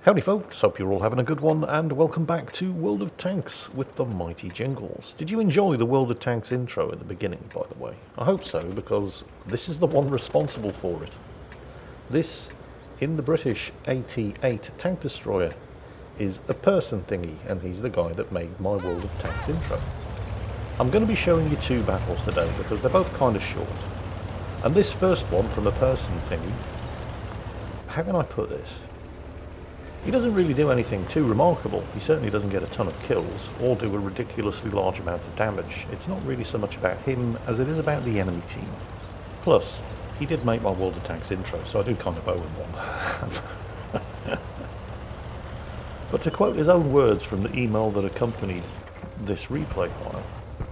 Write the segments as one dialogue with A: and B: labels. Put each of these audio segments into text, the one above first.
A: Howdy folks, hope you're all having a good one, and welcome back to World of Tanks with the mighty Jingles. Did you enjoy the World of Tanks intro at the beginning, by the way? I hope so, because this is the one responsible for it. This, in the British AT-8 tank destroyer, is a person thingy, and he's the guy that made my World of Tanks intro. I'm going to be showing you two battles today, because they're both kind of short. And this first one from a person thingy, how can I put this? He doesn't really do anything too remarkable. He certainly doesn't get a ton of kills, or do a ridiculously large amount of damage. It's not really so much about him as it is about the enemy team. Plus, he did make my World of Tanks intro, so I do kind of owe him one. But to quote his own words from the email that accompanied this replay file,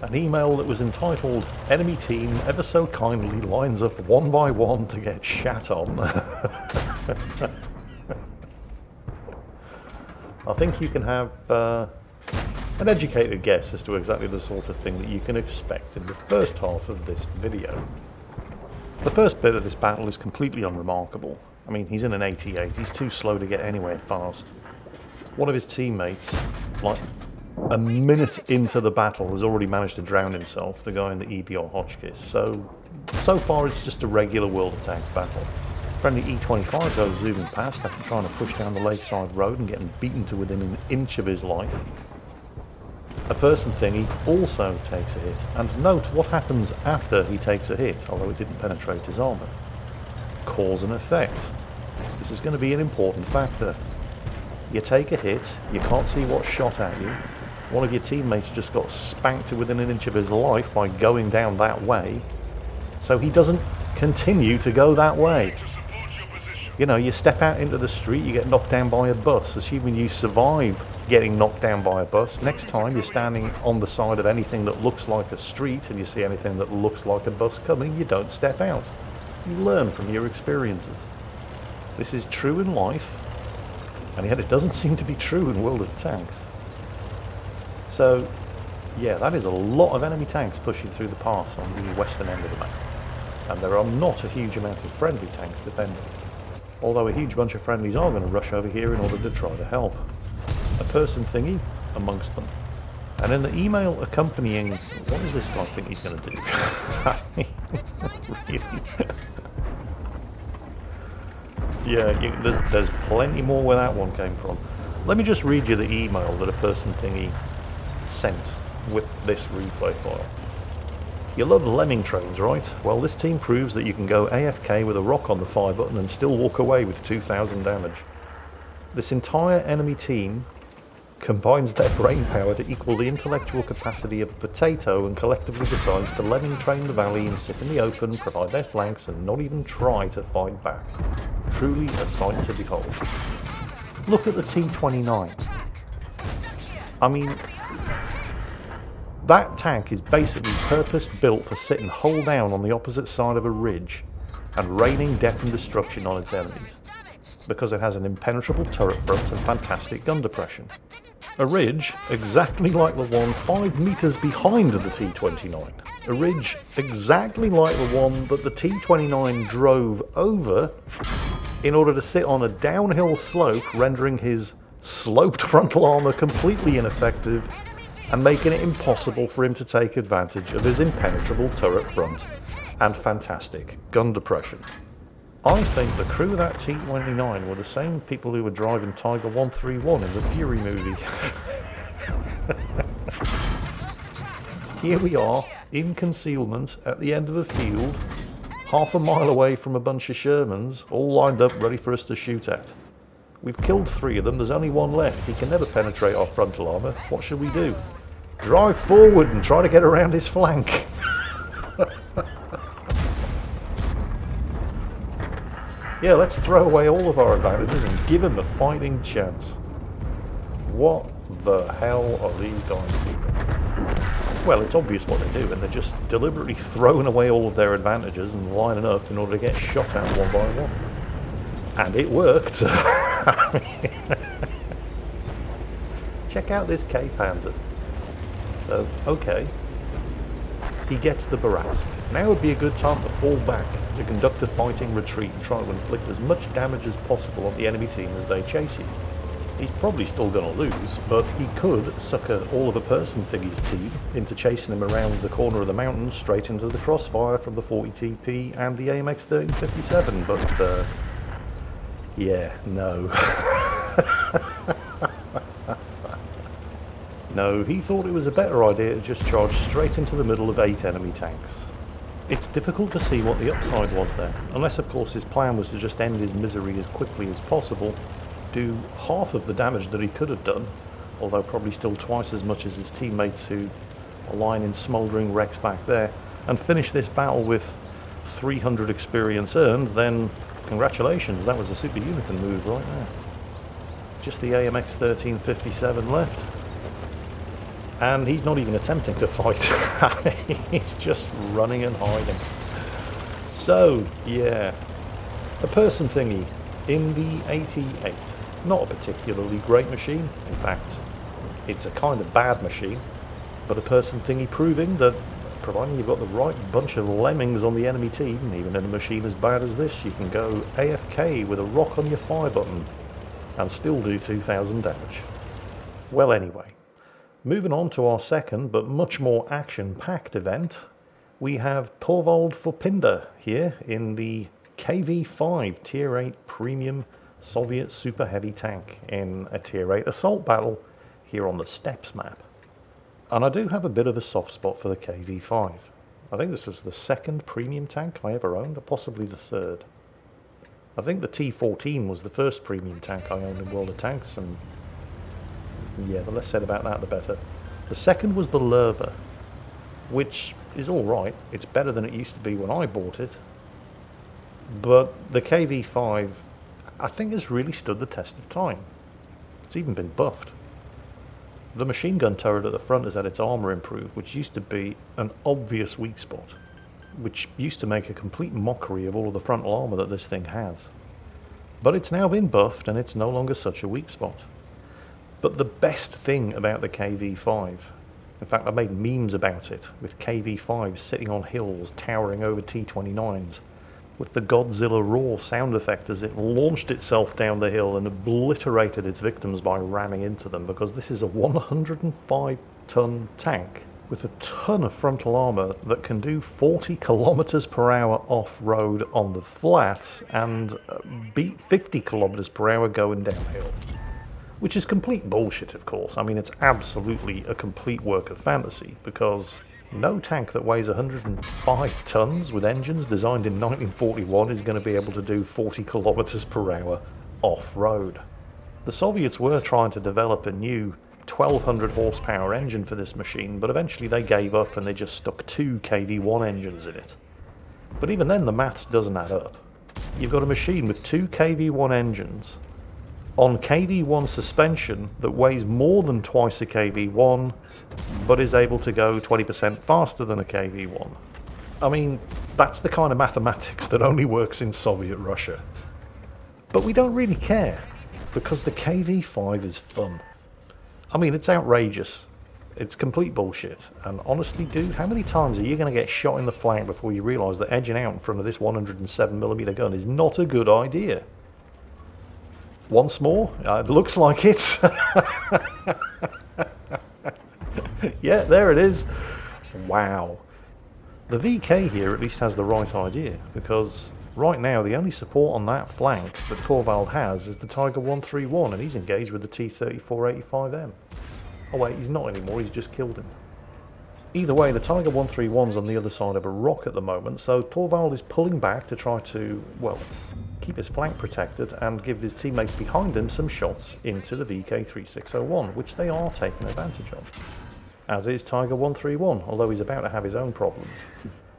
A: an email that was entitled, "Enemy team ever so kindly lines up one by one to get shat on." I think you can have an educated guess as to exactly the sort of thing that you can expect in the first half of this video. The first bit of this battle is completely unremarkable. I mean, he's in an 88, he's too slow to get anywhere fast. One of his teammates, like a minute into the battle, has already managed to drown himself, the guy in the EBR Hotchkiss. So far it's just a regular World of Tanks battle. Friendly E25 goes zooming past after trying to push down the lakeside road and getting beaten to within an inch of his life. A person thingy also takes a hit, and note what happens after he takes a hit, although it didn't penetrate his armour. Cause and effect. This is going to be an important factor. You take a hit, you can't see what's shot at you, one of your teammates just got spanked to within an inch of his life by going down that way, so he doesn't continue to go that way. You know, you step out into the street, you get knocked down by a bus. Assuming you survive getting knocked down by a bus, next time you're standing on the side of anything that looks like a street and you see anything that looks like a bus coming, you don't step out. You learn from your experiences. This is true in life, and yet it doesn't seem to be true in World of Tanks. So, yeah, that is a lot of enemy tanks pushing through the pass on the western end of the map. And there are not a huge amount of friendly tanks defending it. Although a huge bunch of friendlies are going to rush over here in order to try to help. A person thingy amongst them. And in the email accompanying, what does this guy think he's going to do? Really? Yeah, there's plenty more where that one came from. Let me just read you the email that a person thingy sent with this replay file. You love lemming trains, right? Well, this team proves that you can go AFK with a rock on the fire button and still walk away with 2,000 damage. This entire enemy team combines their brain power to equal the intellectual capacity of a potato and collectively decides to lemming train the valley and sit in the open, provide their flanks, and not even try to fight back. Truly a sight to behold. Look at the T-29. I mean, that tank is basically purpose-built for sitting hull down on the opposite side of a ridge and raining death and destruction on its enemies, because it has an impenetrable turret front and fantastic gun depression. A ridge exactly like the one 5 metres behind the T-29. A ridge exactly like the one that the T-29 drove over in order to sit on a downhill slope, rendering his sloped frontal armour completely ineffective and making it impossible for him to take advantage of his impenetrable turret front and fantastic gun depression. I think the crew of that T-29 were the same people who were driving Tiger 131 in the Fury movie. Here we are, in concealment, at the end of a field, half a mile away from a bunch of Shermans, all lined up ready for us to shoot at. We've killed 3 of them, there's only 1 left. He can never penetrate our frontal armour. What should we do? Drive forward and try to get around his flank. Yeah, let's throw away all of our advantages and give him a fighting chance. What the hell are these guys doing? Well, it's obvious what they're doing. They're just deliberately throwing away all of their advantages and lining up in order to get shot at one by one. And it worked. Check out this K-Panzer. So, okay. He gets the Barask. Now would be a good time to fall back, to conduct a fighting retreat and try to inflict as much damage as possible on the enemy team as they chase you. He's probably still going to lose, but he could sucker all of a person thingy's team into chasing him around the corner of the mountain straight into the crossfire from the 40 TP and the AMX 1357, but yeah, no. No, he thought it was a better idea to just charge straight into the middle of 8 enemy tanks. It's difficult to see what the upside was there, unless of course his plan was to just end his misery as quickly as possible, do half of the damage that he could have done, although probably still twice as much as his teammates who are lying in smouldering wrecks back there, and finish this battle with 300 experience earned, then congratulations, that was a super unicorn move right there. Just the AMX 1357 left. And he's not even attempting to fight. He's just running and hiding. So, yeah. A person thingy in the 88. Not a particularly great machine. In fact, it's a kind of bad machine. But a person thingy proving that, providing you've got the right bunch of lemmings on the enemy team, even in a machine as bad as this, you can go AFK with a rock on your fire button and still do 2,000 damage. Well, anyway. Moving on to our second, but much more action-packed event, we have Torvald Furpinder here in the KV-5 Tier 8 Premium Soviet Super Heavy Tank in a Tier 8 assault battle here on the Steppes map. And I do have a bit of a soft spot for the KV-5. I think this was the second premium tank I ever owned, or possibly the third. I think the T-14 was the first premium tank I owned in World of Tanks, and yeah, the less said about that, the better. The second was the Lerva, which is alright. It's better than it used to be when I bought it. But the KV-5, I think, has really stood the test of time. It's even been buffed. The machine gun turret at the front has had its armour improved, which used to be an obvious weak spot, which used to make a complete mockery of all of the frontal armour that this thing has. But it's now been buffed, and it's no longer such a weak spot. But the best thing about the KV-5, in fact I made memes about it, with KV-5s sitting on hills towering over T-29s, with the Godzilla roar sound effect as it launched itself down the hill and obliterated its victims by ramming into them, because this is a 105-ton tank with a ton of frontal armour that can do 40 kilometers per hour off-road on the flat and beat 50 kilometers per hour going downhill. Which is complete bullshit, of course. I mean, it's absolutely a complete work of fantasy, because no tank that weighs 105 tons with engines designed in 1941 is going to be able to do 40 kilometers per hour off-road. The Soviets were trying to develop a new 1200 horsepower engine for this machine, but eventually they gave up and they just stuck 2 KV-1 engines in it. But even then, the maths doesn't add up. You've got a machine with 2 KV-1 engines on KV-1 suspension that weighs more than twice a KV-1, but is able to go 20% faster than a KV-1. I mean, that's the kind of mathematics that only works in Soviet Russia. But we don't really care, because the KV-5 is fun. I mean, it's outrageous. It's complete bullshit. And honestly, dude, how many times are you going to get shot in the flank before you realise that edging out in front of this 107mm gun is not a good idea? Once more, it looks like it. Yeah, there it is. Wow. The VK here at least has the right idea, because right now the only support on that flank that Torvald has is the Tiger 131, and he's engaged with the T-3485M. Oh wait, he's not anymore, he's just killed him. Either way, the Tiger 131's on the other side of a rock at the moment, so Torvald is pulling back to try to, well, keep his flank protected and give his teammates behind him some shots into the VK3601, which they are taking advantage of. As is Tiger 131, although he's about to have his own problems.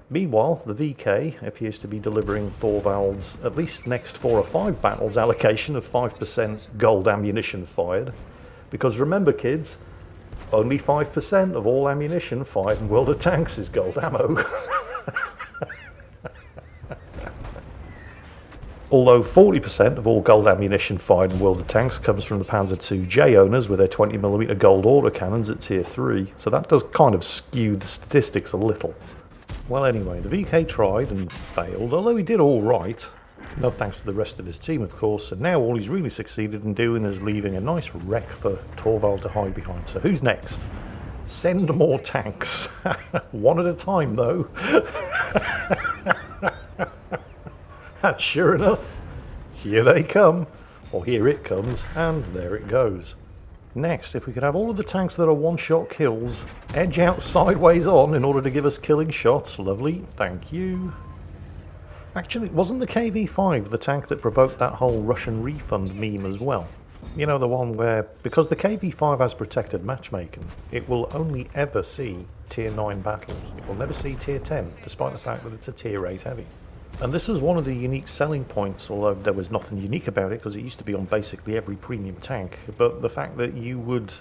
A: Meanwhile, the VK appears to be delivering Torvald's at least next 4 or 5 battles allocation of 5% gold ammunition fired, because remember kids, only 5% of all ammunition fired in World of Tanks is gold ammo. Although 40% of all gold ammunition fired in World of Tanks comes from the Panzer IIJ owners with their 20mm gold autocannons at Tier 3, so that does kind of skew the statistics a little. Well anyway, the VK tried and failed, although he did alright. No thanks to the rest of his team, of course, and now all he's really succeeded in doing is leaving a nice wreck for Torvald to hide behind. So who's next? Send more tanks. One at a time, though. And sure enough, here they come. Or here it comes, and there it goes. Next, if we could have all of the tanks that are one-shot kills edge out sideways on in order to give us killing shots. Lovely, thank you. Actually, wasn't the KV-5 the tank that provoked that whole Russian refund meme as well? You know, the one where, because the KV-5 has protected matchmaking, it will only ever see Tier 9 battles. It will never see Tier 10, despite the fact that it's a Tier 8 heavy. And this was one of the unique selling points, although there was nothing unique about it because it used to be on basically every premium tank, but the fact that you would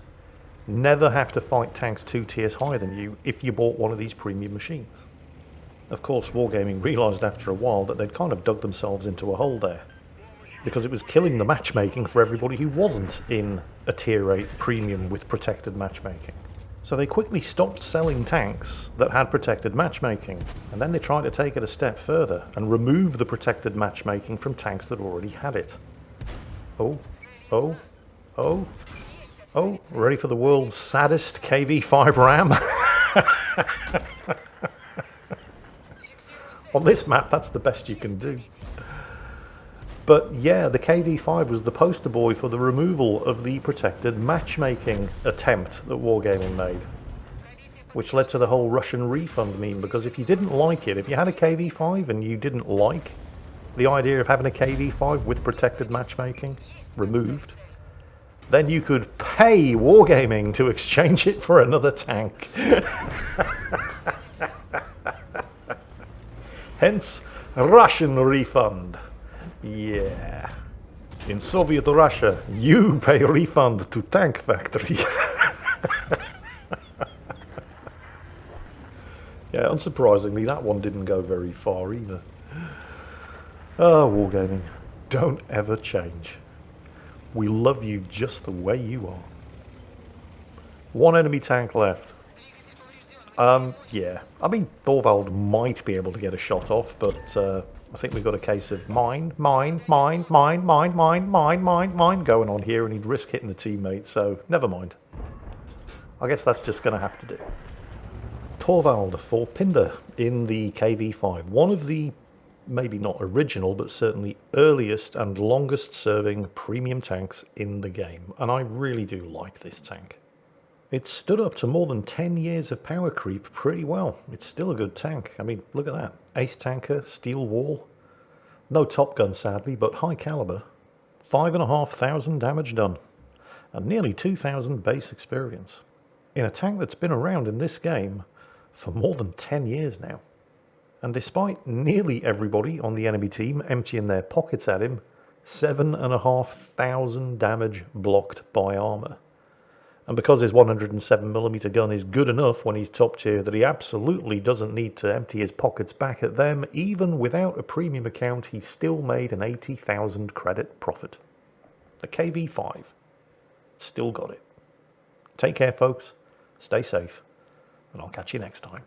A: never have to fight tanks 2 tiers higher than you if you bought one of these premium machines. Of course, Wargaming realised after a while that they'd kind of dug themselves into a hole there, because it was killing the matchmaking for everybody who wasn't in a Tier 8 premium with protected matchmaking. So they quickly stopped selling tanks that had protected matchmaking, and then they tried to take it a step further and remove the protected matchmaking from tanks that already had it. Oh, oh, oh, oh, ready for the world's saddest KV-5 ram? On this map, that's the best you can do. But yeah, the KV-5 was the poster boy for the removal of the protected matchmaking attempt that Wargaming made, which led to the whole Russian refund meme, because if you didn't like it, if you had a KV-5 and you didn't like the idea of having a KV-5 with protected matchmaking removed, then you could pay Wargaming to exchange it for another tank. Hence, Russian refund. Yeah. In Soviet Russia, you pay refund to tank factory. Yeah, unsurprisingly, that one didn't go very far either. Oh, Wargaming, don't ever change. We love you just the way you are. One enemy tank left. Yeah. I mean, Thorvald might be able to get a shot off, but I think we've got a case of mine going on here, and he'd risk hitting the teammate, so never mind. I guess that's just going to have to do. Thorvald for Pinder in the KV-5. One of the, maybe not original, but certainly earliest and longest serving premium tanks in the game, and I really do like this tank. It's stood up to more than 10 years of power creep pretty well. It's still a good tank. I mean, look at that. Ace tanker, steel wall. No Top Gun, sadly, but high caliber. 5,500 damage done. And nearly 2,000 base experience. In a tank that's been around in this game for more than 10 years now. And despite nearly everybody on the enemy team emptying their pockets at him, 7,500 damage blocked by armour. And because his 107mm gun is good enough when he's top tier that he absolutely doesn't need to empty his pockets back at them, even without a premium account, he still made an 80,000 credit profit. The KV-5 still got it. Take care, folks. Stay safe, and I'll catch you next time.